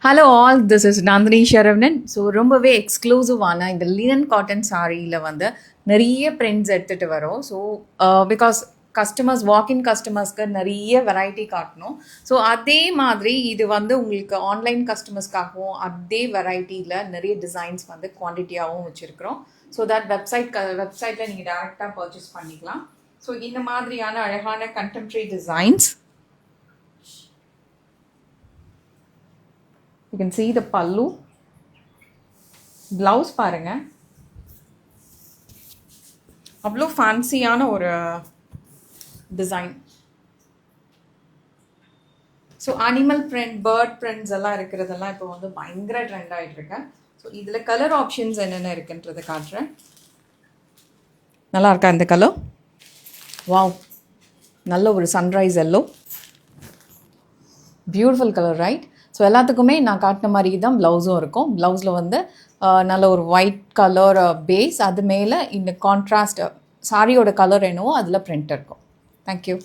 Hello all, this is Nandhini Saravanan. So ரொம்பவே எக்ஸ்க்ளூசிவான இந்த லினன் காட்டன் சாரியில் வந்து நிறைய பிரிண்ட்ஸ் எடுத்துகிட்டு வரோம். ஸோ பிகாஸ் கஸ்டமர்ஸ் வாக்கின் கஸ்டமர்ஸ்க்கு நிறைய வெரைட்டி காட்டணும். ஸோ அதே மாதிரி இது வந்து உங்களுக்கு ஆன்லைன் கஸ்டமர்ஸ்க்காகவும் அதே வெரைட்டியில் நிறைய டிசைன்ஸ் வந்து குவான்டிட்டியாகவும் வச்சுருக்கிறோம். ஸோ தட் வெப்சைட்டில் நீங்கள் டேரெக்டாக பர்ச்சேஸ் பண்ணிக்கலாம். ஸோ இந்த மாதிரியான அழகான contemporary designs. You can see the pallu. Blouse பாருங்க, அவ்வளோ ஃபேன்சியான ஒரு design. So animal print, bird prints எல்லாம் இருக்கிறதெல்லாம் இப்போ வந்து பயங்கர ட்ரெண்ட் ஆகிட்டு இருக்கு. ஸோ இதில் கலர் ஆப்ஷன்ஸ் என்னென்ன இருக்குன்றதை காட்டுறேன். நல்லா இருக்கா இந்த கலர்? வாவ், நல்ல ஒரு sunrise yellow, beautiful colour, right? So எல்லாத்துக்குமே நான் காட்டின மாதிரி தான் ப்ளவுஸும் இருக்கும். ப்ளவுஸில் வந்து நல்ல ஒரு ஒயிட் கலர் பேஸ், அது மேலே இந்த கான்ட்ராஸ்ட் சாரியோட கலர் என்னவோ அதில் பிரிண்ட் இருக்கும். தேங்க்யூ.